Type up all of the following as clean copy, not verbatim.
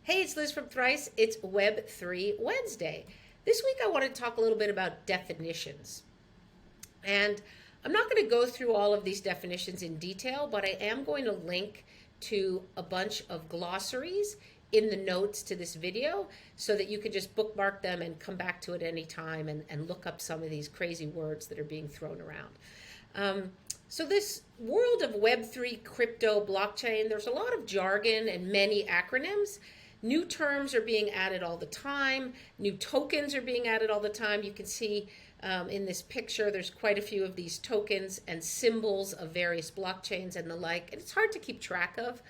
Hey, it's Liz from Thrice. It's Web3 Wednesday. This week I want to talk a little bit about definitions. And I'm not going to go through all of these definitions in detail, but I am going to link to a bunch of glossaries in the notes to this video so that you can just bookmark them and come back to it anytime and look up some of these crazy words that are being thrown around. So this world of Web3, crypto, blockchain, there's a lot of jargon and many acronyms. New terms are being added all the time. New tokens are being added all the time. You can see in this picture, there's quite a few of these tokens and symbols of various blockchains and the like. And it's hard to keep track of.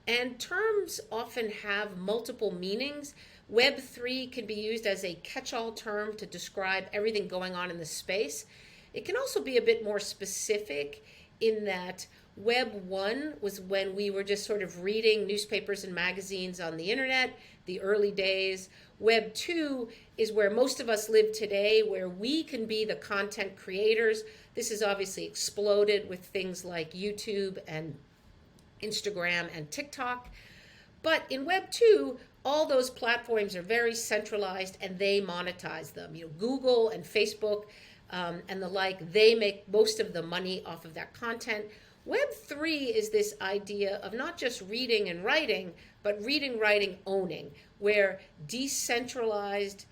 And terms often have multiple meanings. Web3 can be used as a catch-all term to describe everything going on in the space. It can also be a bit more specific in that Web 1 was when we were just sort of reading newspapers and magazines on the internet, the early days. Web 2 is where most of us live today, where we can be the content creators. This has obviously exploded with things like YouTube and Instagram and TikTok. But in Web 2, all those platforms are very centralized and they monetize them. Google and Facebook and the like, they make most of the money off of that content. Web 3 is this idea of not just reading and writing, but reading, writing, owning, where decentralized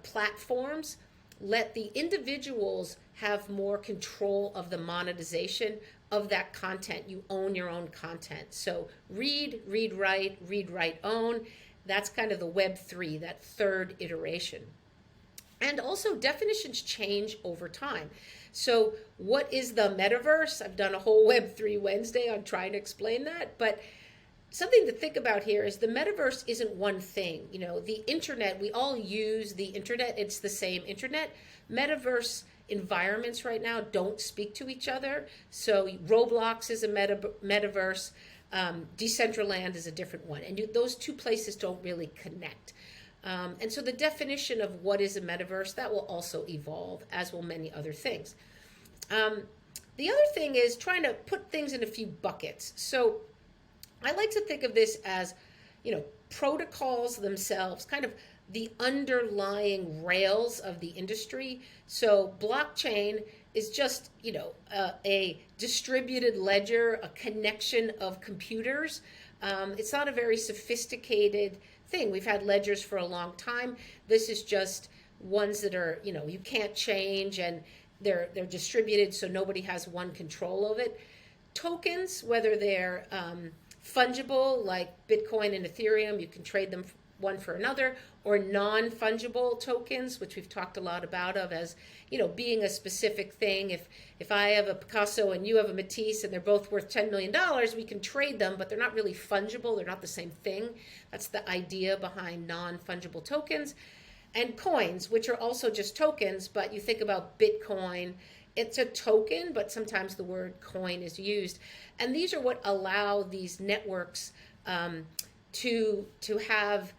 platforms let the individuals have more control of the monetization of that content. You own your own content. So read, write, own. That's kind of the Web 3, that third iteration. And also definitions change over time. So what is the metaverse? I've done a whole Web3 Wednesday on trying to explain that, but something to think about here is the metaverse isn't one thing. The internet, we all use the internet. It's the same internet. Metaverse environments right now don't speak to each other. So Roblox is a metaverse. Decentraland is a different one. And those two places don't really connect. And so the definition of what is a metaverse, that will also evolve, as will many other things. The other thing is trying to put things in a few buckets. So I like to think of this as, protocols themselves, kind of the underlying rails of the industry. So blockchain is just, a distributed ledger, a connection of computers. It's not a very sophisticated thing. We've had ledgers for a long time. This is just ones that are, you can't change and they're distributed so nobody has one control of it. Tokens, whether they're fungible like Bitcoin and Ethereum, you can trade them one for another, or non-fungible tokens, which we've talked a lot about as, being a specific thing. If I have a Picasso and you have a Matisse and they're both worth $10 million, we can trade them, but they're not really fungible. They're not the same thing. That's the idea behind non-fungible tokens. And coins, which are also just tokens, but you think about Bitcoin, it's a token, but sometimes the word coin is used. And these are what allow these networks to have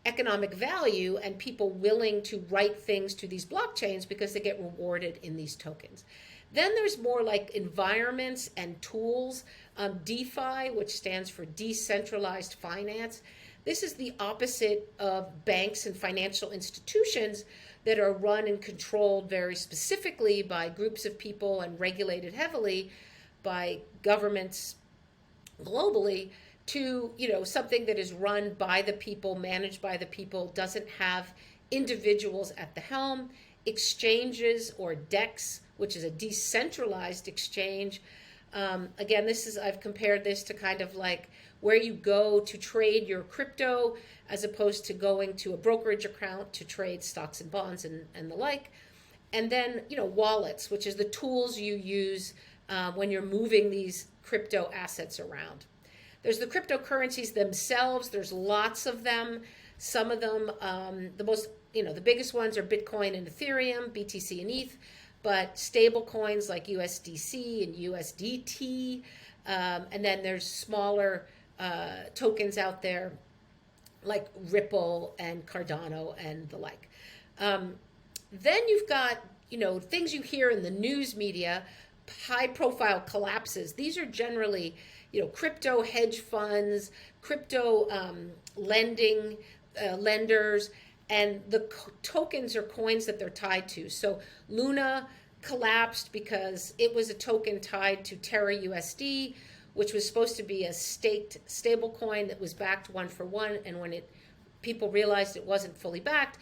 economic value and people willing to write things to these blockchains because they get rewarded in these tokens. Then there's more like environments and tools. DeFi, which stands for decentralized finance. This is the opposite of banks and financial institutions that are run and controlled very specifically by groups of people and regulated heavily by governments globally, to something that is run by the people, managed by the people, doesn't have individuals at the helm. Exchanges or DEX, which is a decentralized exchange. Again, I've compared this to kind of like where you go to trade your crypto as opposed to going to a brokerage account to trade stocks and bonds and the like. And then, wallets, which is the tools you use when you're moving these crypto assets around. There's the cryptocurrencies themselves. There's lots of them. Some of them, the biggest ones are Bitcoin and Ethereum, BTC and ETH, but stable coins like USDC and USDT. And then there's smaller tokens out there like Ripple and Cardano and the like. Then you've got, things you hear in the news media, high profile collapses. These are generally, crypto hedge funds, crypto lending, lenders, and the tokens or coins that they're tied to. So Luna collapsed because it was a token tied to Terra USD, which was supposed to be a staked stable coin that was backed one for one. And when people realized it wasn't fully backed,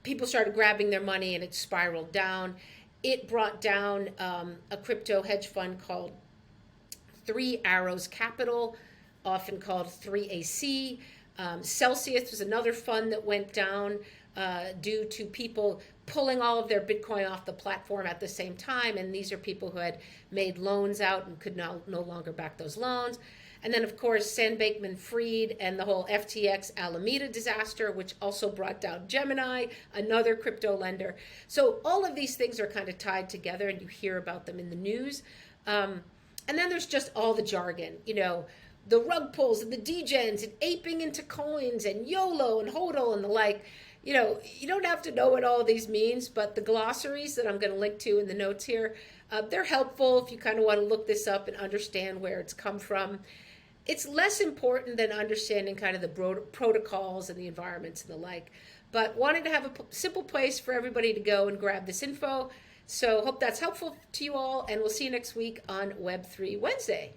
people started grabbing their money and it spiraled down. It brought down a crypto hedge fund called Three Arrows Capital, often called 3AC. Celsius was another fund that went down due to people pulling all of their Bitcoin off the platform at the same time. And these are people who had made loans out and could no longer back those loans. And then, of course, Sam Bankman-Fried and the whole FTX Alameda disaster, which also brought down Gemini, another crypto lender. So all of these things are kind of tied together, and you hear about them in the news. And then there's just all the jargon, the rug pulls and the degens and aping into coins and YOLO and HODL and the like. You don't have to know what all these means, but the glossaries that I'm going to link to in the notes here, they're helpful if you kind of want to look this up and understand where it's come from. It's less important than understanding kind of the protocols and the environments and the like, but wanted to have a simple place for everybody to go and grab this info. So hope that's helpful to you all, and we'll see you next week on Web3 Wednesday.